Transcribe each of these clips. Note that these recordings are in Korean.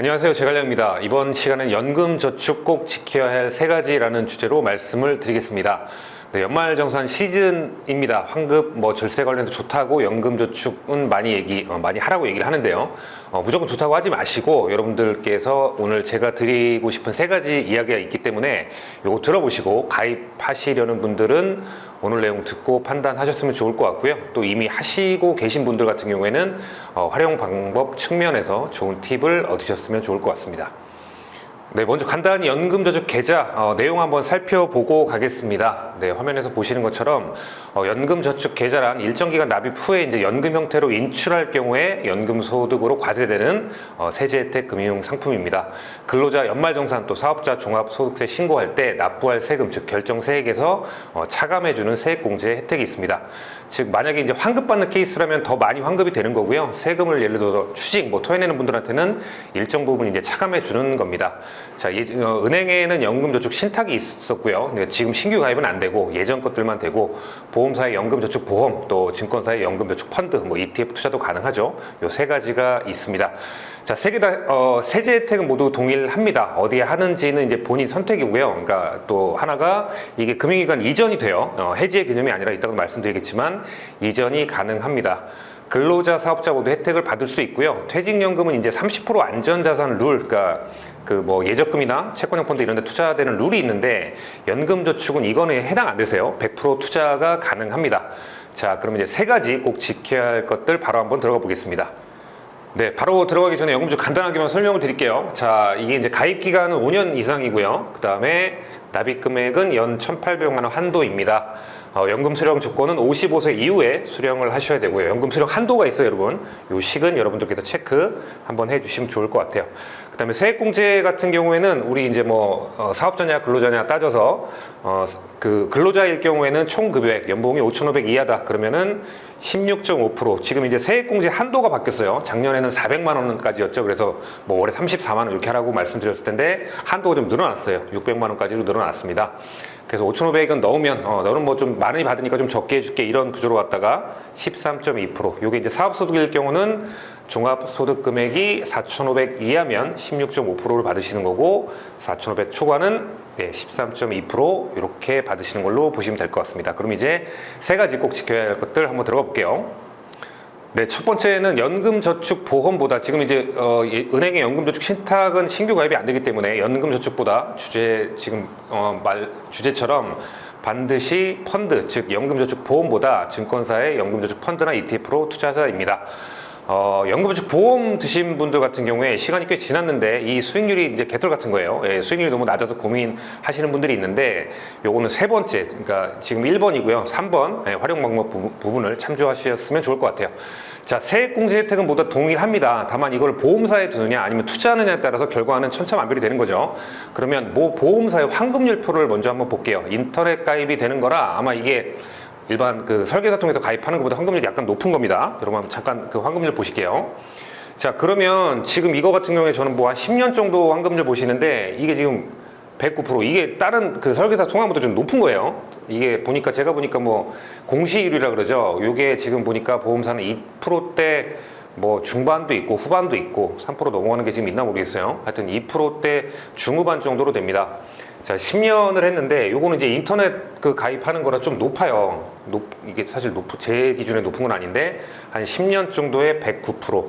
안녕하세요. 제갈량입니다. 이번 시간은 연금저축 꼭 지켜야 할 세 가지라는 주제로 말씀을 드리겠습니다. 네, 연말정산 시즌입니다. 환급, 절세 관련해서 좋다고 연금저축은 많이 하라고 얘기를 하는데요. 무조건 좋다고 하지 마시고 여러분들께서 오늘 제가 드리고 싶은 세 가지 이야기가 있기 때문에 이거 들어보시고 가입하시려는 분들은 오늘 내용 듣고 판단하셨으면 좋을 것 같고요. 또 이미 하시고 계신 분들 같은 경우에는 활용 방법 측면에서 좋은 팁을 얻으셨으면 좋을 것 같습니다. 네, 먼저 간단히 연금저축 계좌 내용 한번 살펴보고 가겠습니다. 네, 화면에서 보시는 것처럼 연금저축 계좌란 일정 기간 납입 후에 이제 연금 형태로 인출할 경우에 연금소득으로 과세되는 세제 혜택 금융 상품입니다. 근로자 연말정산 또 사업자 종합소득세 신고할 때 납부할 세금 즉 결정세액에서 차감해주는 세액공제 혜택이 있습니다. 즉 만약에 이제 환급받는 케이스라면 더 많이 환급이 되는 거고요. 세금을 예를 들어서 취직 토해내는 분들한테는 일정 부분 이제 차감해 주는 겁니다. 자, 은행에는 연금저축 신탁이 있었고요. 지금 신규 가입은 안 되고 예전 것들만 되고 보험사의 연금저축보험 또 증권사의 연금저축 펀드 ETF 투자도 가능하죠. 요 세 가지가 있습니다. 자, 세 개 다 세제 혜택은 모두 동일합니다. 어디에 하는지는 이제 본인 선택이고요. 그러니까 또 하나가 이게 금융기관 이전이 돼요. 해지의 개념이 아니라 이따가 말씀드리겠지만 이전이 가능합니다. 근로자, 사업자 모두 혜택을 받을 수 있고요. 퇴직연금은 이제 30% 안전자산 룰, 그러니까 예적금이나 채권형 펀드 이런 데 투자되는 룰이 있는데 연금저축은 이거는 해당 안 되세요. 100% 투자가 가능합니다. 자, 그럼 이제 세 가지 꼭 지켜야 할 것들 바로 한번 들어가 보겠습니다. 네, 바로 들어가기 전에 연금저축 간단하게만 설명을 드릴게요. 자, 이게 이제 가입 기간은 5년 이상이고요. 그 다음에 납입 금액은 연 1,800만 원 한도입니다. 연금 수령 조건은 55세 이후에 수령을 하셔야 되고요. 연금 수령 한도가 있어요, 여러분. 요 식은 여러분들께서 체크 한번 해주시면 좋을 것 같아요. 그 다음에 세액공제 같은 경우에는 우리 이제 사업자냐 근로자냐 따져서 근로자일 경우에는 총 급여액 연봉이 5,500 이하다 그러면은 16.5% 지금 이제 세액공제 한도가 바뀌었어요. 작년에는 400만 원까지였죠. 그래서 올해 34만 원 이렇게 하라고 말씀드렸을 텐데 한도가 좀 늘어났어요. 600만 원까지로 늘어났습니다. 그래서 5,500은 넣으면 너는 좀 많이 받으니까 좀 적게 해줄게 이런 구조로 갔다가 13.2% 요게 이제 사업소득일 경우는 종합소득 금액이 4,500 이하면 16.5%를 받으시는 거고 4,500 초과는 13.2% 이렇게 받으시는 걸로 보시면 될 것 같습니다. 그럼 이제 세 가지 꼭 지켜야 할 것들 한번 들어가 볼게요. 네, 첫 번째는 연금저축보험보다 지금 이제 은행의 연금저축 신탁은 신규 가입이 안 되기 때문에 연금저축보다 주제처럼 반드시 펀드 즉 연금저축보험보다 증권사의 연금저축 펀드나 ETF로 투자자입니다. 연금저축 보험 드신 분들 같은 경우에 시간이 꽤 지났는데 이 수익률이 이제 개털 같은 거예요. 수익률이 너무 낮아서 고민하시는 분들이 있는데 요거는 세 번째, 그러니까 지금 1번이고요. 3번 활용 방법 부분을 참조하셨으면 좋을 것 같아요. 자, 세액공제 혜택은 모두 동일합니다. 다만 이걸 보험사에 두느냐 아니면 투자하느냐에 따라서 결과는 천차만별이 되는 거죠. 그러면 보험사의 환급률표를 먼저 한번 볼게요. 인터넷 가입이 되는 거라 아마 이게 일반 설계사 통해서 가입하는 것보다 환급률이 약간 높은 겁니다. 여러분 잠깐 환급률 보실게요. 자, 그러면 지금 이거 같은 경우에 저는 한 10년 정도 환급률 보시는데 이게 지금 109% 이게 다른 설계사 통화보다 좀 높은 거예요. 이게 제가 보니까 공시율이라 그러죠. 요게 지금 보니까 보험사는 2%대 중반도 있고 후반도 있고 3% 넘어가는 게 지금 있나 모르겠어요. 하여튼 2%대 중후반 정도로 됩니다. 자, 10년을 했는데 요거는 이제 인터넷 가입하는 거라 좀 높아요. 이게 사실 제 기준에 높은 건 아닌데 한 10년 정도에 109%,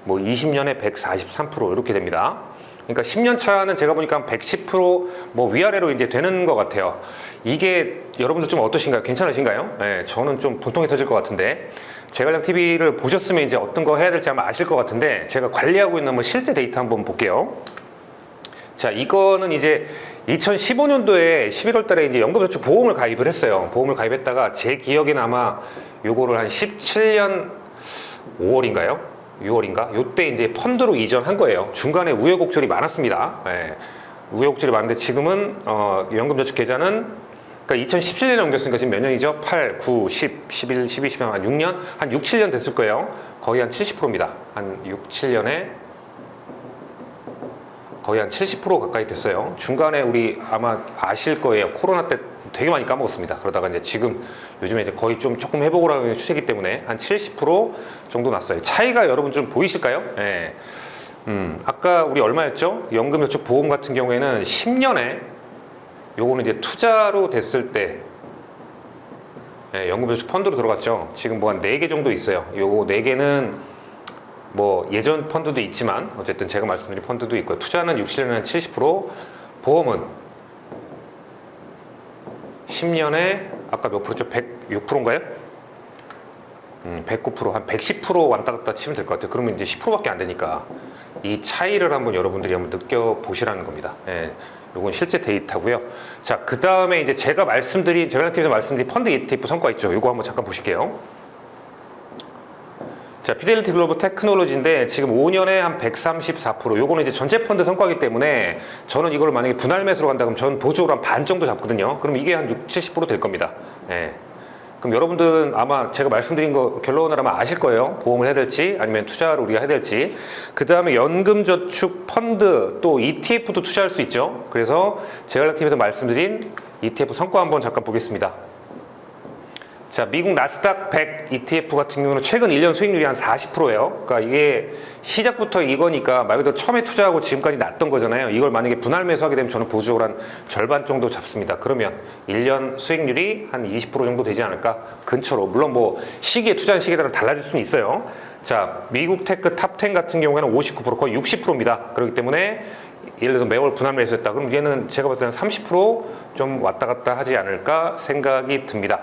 20년에 143% 이렇게 됩니다. 그러니까 10년 차는 제가 보니까 한 110% 위아래로 이제 되는 것 같아요. 이게 여러분들 좀 어떠신가요? 괜찮으신가요? 네, 저는 좀 분통이 터질 것 같은데 제갈량 TV를 보셨으면 이제 어떤 거 해야 될지 아마 아실 것 같은데 제가 관리하고 있는 실제 데이터 한번 볼게요. 자, 이거는 이제 2015년도에 11월 달에 이제 연금저축 보험을 가입을 했어요. 보험을 가입했다가 제 기억에는 아마 요거를 한 17년 5월인가요? 6월인가? 요때 이제 펀드로 이전한 거예요. 중간에 우여곡절이 많았습니다. 우여곡절이 많은데 지금은 연금저축 계좌는 그러니까 2017년에 옮겼으니까 지금 몇 년이죠? 8, 9, 10, 11, 12, 13, 한 6년? 한 6, 7년 됐을 거예요. 거의 한 70%입니다. 한 6, 7년에 거의 한 70% 가까이 됐어요. 중간에 우리 아마 아실 거예요. 코로나 때 되게 많이 까먹었습니다. 그러다가 이제 지금 요즘에 이제 거의 조금 회복을 하는 추세이기 때문에 한 70% 정도 났어요. 차이가 여러분 좀 보이실까요? 네. 아까 우리 얼마였죠? 연금저축보험 같은 경우에는 10년에 요거는 이제 투자로 됐을 때 연금저축 펀드로 들어갔죠. 지금 뭐 한 4개 정도 있어요. 요거 4개는 뭐 예전 펀드도 있지만 어쨌든 제가 말씀드린 펀드도 있고요. 투자는 6, 7년에 70%, 보험은 10년에 아까 몇 프로죠? 106%인가요? 109%, 한 110% 왔다 갔다 치면 될 것 같아요. 그러면 이제 10%밖에 안 되니까 이 차이를 한번 여러분들이 한번 느껴보시라는 겁니다. 예, 요건 실제 데이터고요. 자, 그 다음에 이제 제가 제갈량TV에서 말씀드린 펀드 ETF 성과 있죠. 요거 한번 잠깐 보실게요. 자, 피델리티 글로벌 테크놀로지인데 지금 5년에 한 134%. 요거는 이제 전체 펀드 성과이기 때문에 저는 이걸 만약에 분할 매수로 간다 그러면 저는 보조로 한 반 정도 잡거든요. 그럼 이게 한 6, 70%될 겁니다. 예. 그럼 여러분들은 아마 제가 말씀드린 거 결론을 아마 아실 거예요. 보험을 해야 될지 아니면 투자를 우리가 해야 될지. 그 다음에 연금저축 펀드 또 ETF도 투자할 수 있죠. 그래서 제갈량TV에서 말씀드린 ETF 성과 한번 잠깐 보겠습니다. 자, 미국 나스닥 100 ETF 같은 경우는 최근 1년 수익률이 한 40%예요. 그러니까 이게 시작부터 이거니까 말 그대로 처음에 투자하고 지금까지 났던 거잖아요. 이걸 만약에 분할 매수하게 되면 저는 보조를 한 절반 정도 잡습니다. 그러면 1년 수익률이 한 20% 정도 되지 않을까? 근처로. 물론 뭐 시기에 투자하는 시기에 따라 달라질 수는 있어요. 자, 미국 테크 탑10 같은 경우에는 59% 거의 60%입니다. 그렇기 때문에 예를 들어서 매월 분할 매수했다. 그럼 얘는 제가 봤을 때는 30% 왔다 갔다 하지 않을까 생각이 듭니다.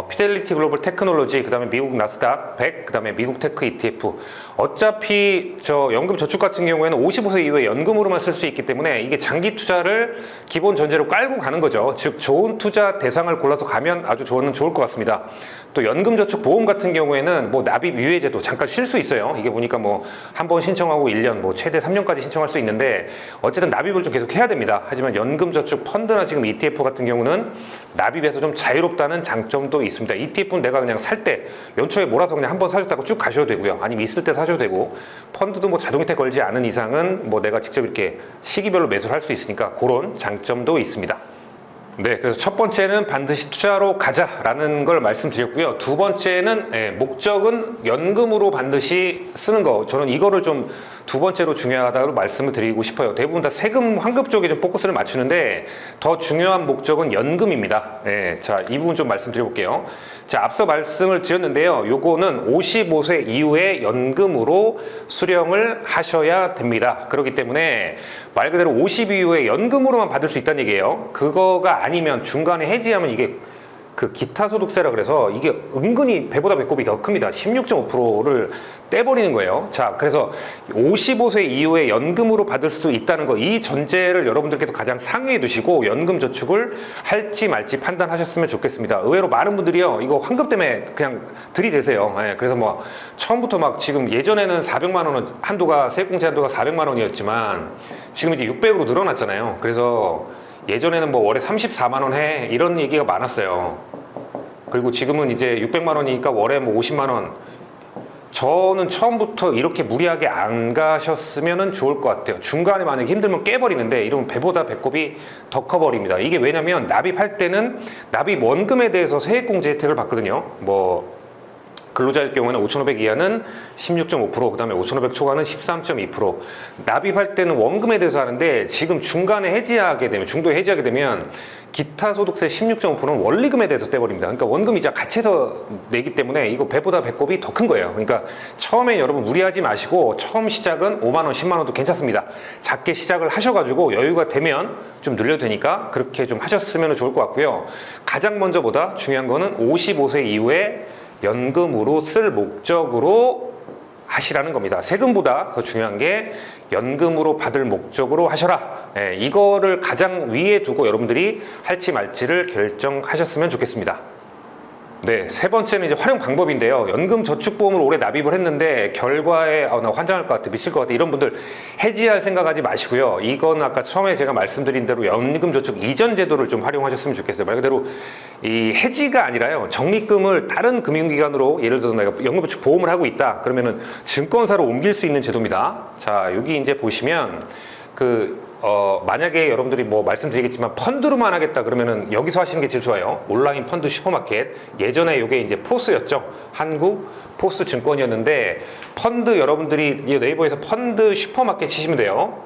피델리티 글로벌 테크놀로지, 그 다음에 미국 나스닥 100, 그 다음에 미국 테크 ETF. 어차피 저 연금 저축 같은 경우에는 55세 이후에 연금으로만 쓸 수 있기 때문에 이게 장기 투자를 기본 전제로 깔고 가는 거죠. 즉 좋은 투자 대상을 골라서 가면 아주 좋을 것 같습니다. 또 연금 저축 보험 같은 경우에는 뭐 납입 유예제도 잠깐 쉴 수 있어요. 이게 보니까 뭐 한 번 신청하고 1년, 뭐 최대 3년까지 신청할 수 있는데 어쨌든 납입을 좀 계속 해야 됩니다. 하지만 연금 저축 펀드나 지금 ETF 같은 경우는 납입에서 좀 자유롭다는 장점도 있습니다. ETF는 내가 그냥 살 때 연초에 몰아서 그냥 한번 사줬다고 쭉 가셔도 되고요. 아니면 있을 때 사셔도 되고, 펀드도 뭐 자동 혜택 걸지 않은 이상은 뭐 내가 직접 이렇게 시기별로 매수를 할 수 있으니까 그런 장점도 있습니다. 네, 그래서 첫 번째는 반드시 투자로 가자라는 걸 말씀드렸고요. 두 번째는 목적은 연금으로 반드시 쓰는 거. 저는 이거를 좀 두 번째로 중요하다고 말씀을 드리고 싶어요. 대부분 다 세금 환급 쪽에 좀 포커스를 맞추는데 더 중요한 목적은 연금입니다. 자, 이 부분 좀 말씀드려볼게요. 자, 앞서 말씀을 드렸는데요. 요거는 55세 이후에 연금으로 수령을 하셔야 됩니다. 그렇기 때문에 말 그대로 50 이후에 연금으로만 받을 수 있다는 얘기예요. 그거가 아니면 중간에 해지하면 이게 그 기타 소득세라 그래서 이게 은근히 배보다 배꼽이 더 큽니다. 16.5%를 떼버리는 거예요. 자, 그래서 55세 이후에 연금으로 받을 수 있다는 거, 이 전제를 여러분들께서 가장 상위에 두시고 연금 저축을 할지 말지 판단하셨으면 좋겠습니다. 의외로 많은 분들이요, 이거 환급 때문에 그냥 들이대세요. 그래서 뭐 처음부터 막 지금 예전에는 400만 원은 한도가, 세액공제 한도가 400만 원이었지만 지금 이제 600으로 늘어났잖아요. 그래서 예전에는 뭐 월에 34만 원 해, 이런 얘기가 많았어요. 그리고 지금은 이제 600만 원이니까 월에 뭐 50만 원. 저는 처음부터 이렇게 무리하게 안 가셨으면 좋을 것 같아요. 중간에 만약에 힘들면 깨버리는데 이러면 배보다 배꼽이 더 커버립니다. 이게 왜냐면 납입할 때는 납입 원금에 대해서 세액공제 혜택을 받거든요. 뭐 근로자일 경우에는 5,500 이하는 16.5%, 그 다음에 5,500 초과는 13.2%. 납입할 때는 원금에 대해서 하는데 지금 중간에 해지하게 되면, 중도에 해지하게 되면 기타 소득세 16.5%는 원리금에 대해서 떼버립니다. 그러니까 원금 이자 같이 해서 내기 때문에 이거 배보다 배꼽이 더 큰 거예요. 그러니까 처음에 여러분 무리하지 마시고 처음 시작은 5만 원, 10만 원도 괜찮습니다. 작게 시작을 하셔가지고 여유가 되면 좀 늘려도 되니까 그렇게 좀 하셨으면 좋을 것 같고요. 가장 먼저보다 중요한 거는 55세 이후에 연금으로 쓸 목적으로 하시라는 겁니다. 세금보다 더 중요한 게 연금으로 받을 목적으로 하셔라. 이거를 가장 위에 두고 여러분들이 할지 말지를 결정하셨으면 좋겠습니다. 네, 세 번째는 이제 활용 방법인데요. 연금 저축보험을 올해 납입을 했는데 결과에 나 환장할 것 같아, 미칠 것 같아, 이런 분들 해지할 생각하지 마시고요. 이건 아까 처음에 제가 말씀드린 대로 연금 저축 이전 제도를 좀 활용하셨으면 좋겠어요. 말 그대로 이 해지가 아니라요, 적립금을 다른 금융기관으로, 예를 들어서 내가 연금 저축 보험을 하고 있다 그러면은 증권사로 옮길 수 있는 제도입니다. 자, 여기 이제 보시면 만약에 여러분들이 뭐 말씀드리겠지만 펀드로만 하겠다 그러면은 여기서 하시는 게 제일 좋아요. 온라인 펀드 슈퍼마켓. 예전에 이게 이제 포스였죠. 한국 포스 증권이었는데 펀드 여러분들이 네이버에서 펀드 슈퍼마켓 치시면 돼요.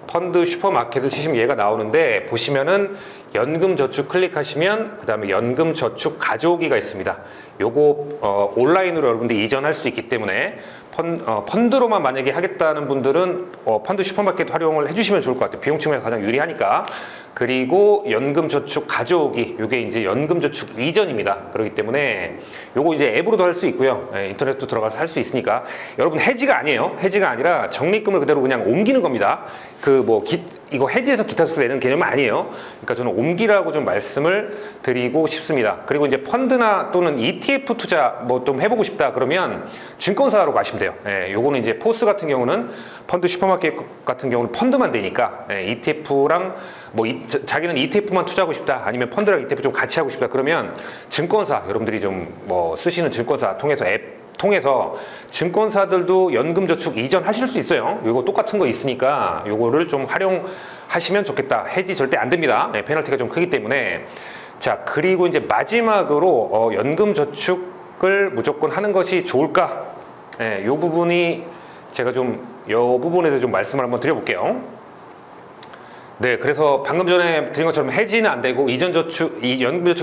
펀드 슈퍼마켓을 치시면 얘가 나오는데 보시면은 연금저축 클릭하시면 그 다음에 연금저축 가져오기가 있습니다. 요거 온라인으로 여러분들 이전할 수 있기 때문에 펀드로만 만약에 하겠다는 분들은 펀드 슈퍼마켓 활용을 해주시면 좋을 것 같아요. 비용 측면에서 가장 유리하니까. 그리고 연금저축 가져오기, 요게 이제 연금저축 이전입니다. 그렇기 때문에 요거 이제 앱으로도 할 수 있고요. 인터넷도 들어가서 할 수 있으니까. 여러분 해지가 아니에요. 해지가 아니라 적립금을 그대로 그냥 옮기는 겁니다. 이거 해지해서 기타 수수 내는 개념은 아니에요. 그러니까 저는 옮기라고 좀 말씀을 드리고 싶습니다. 그리고 이제 펀드나 또는 ETF 투자 뭐 좀 해보고 싶다 그러면 증권사로 가시면 돼요. 요거는 이제 포스 같은 경우는 펀드 슈퍼마켓 같은 경우는 펀드만 되니까 ETF랑 자기는 ETF만 투자하고 싶다 아니면 펀드랑 ETF 좀 같이 하고 싶다 그러면 증권사 여러분들이 좀 쓰시는 증권사 통해서 앱 통해서 증권사들도 연금저축 이전하실 수 있어요. 이거 똑같은 거 있으니까 요거를 좀 활용하시면 좋겠다. 해지 절대 안 됩니다. 페널티가 좀 크기 때문에. 자, 그리고 이제 마지막으로 연금저축을 무조건 하는 것이 좋을까? 요 부분이 제가 요 부분에서 좀 말씀을 한번 드려볼게요. 네, 그래서 방금 전에 드린 것처럼 해지는 안 되고 연금저축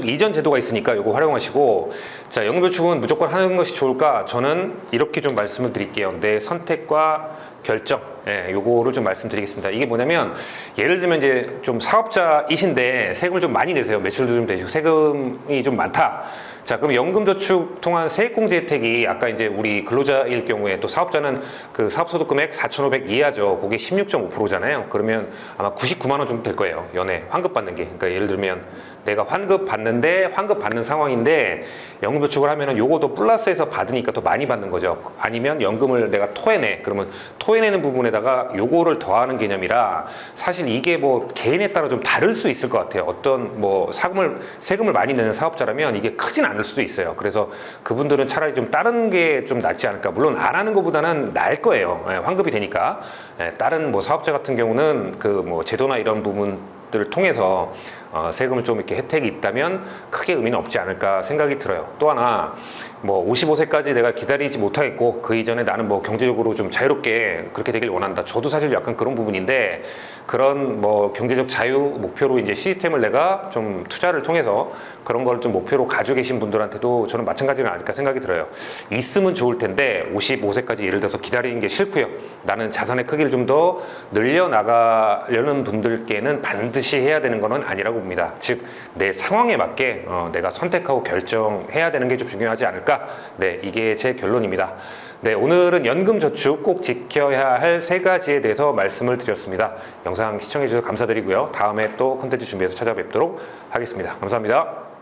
이전 제도가 있으니까 이거 활용하시고, 자, 연금저축은 무조건 하는 것이 좋을까? 저는 이렇게 좀 말씀을 드릴게요. 내 선택과 결정, 요거를 좀 말씀드리겠습니다. 이게 뭐냐면 예를 들면 이제 좀 사업자이신데 세금을 좀 많이 내세요. 매출도 좀 되시고 세금이 좀 많다. 자, 그럼 연금저축 통한 세액공제 혜택이 아까 이제 우리 근로자일 경우에 또 사업자는 그 사업소득금액 4,500 이하죠. 그게 16.5%잖아요. 그러면 아마 99만 원 정도 될 거예요. 연애 환급 받는 게. 그러니까 예를 들면 내가 환급 받는데 환급 받는 상황인데 연금저축을 하면은 요거도 플러스해서 받으니까 더 많이 받는 거죠. 아니면 연금을 내가 토해내. 그러면 토해내는 부분에다가 요거를 더하는 개념이라 사실 이게 개인에 따라 좀 다를 수 있을 것 같아요. 어떤 세금을 많이 내는 사업자라면 이게 크진 않을 수도 있어요. 그래서 그분들은 차라리 좀 다른 게 좀 낫지 않을까. 물론 안 하는 것보다는 나을 거예요. 환급이 되니까. 다른 사업자 같은 경우는 제도나 이런 부분들을 통해서 세금을 좀 이렇게 혜택이 있다면 크게 의미는 없지 않을까 생각이 들어요. 또 하나 55세까지 내가 기다리지 못하겠고 그 이전에 나는 경제적으로 좀 자유롭게 그렇게 되길 원한다. 저도 사실 약간 그런 부분인데 그런 경제적 자유 목표로 이제 시스템을 내가 좀 투자를 통해서 그런 걸 좀 목표로 가지고 계신 분들한테도 저는 마찬가지가 아닐까 생각이 들어요. 있으면 좋을 텐데 55세까지 예를 들어서 기다리는 게 싫고요. 나는 자산의 크기를 좀 더 늘려나가려는 분들께는 반드시 해야 되는 거는 아니라고 봅니다. 즉 내 상황에 맞게 내가 선택하고 결정해야 되는 게 좀 중요하지 않을까. 네, 이게 제 결론입니다. 네, 오늘은 연금저축 꼭 지켜야 할 3가지에 대해서 말씀을 드렸습니다. 영상 시청해 주셔서 감사드리고요. 다음에 또 콘텐츠 준비해서 찾아뵙도록 하겠습니다. 감사합니다.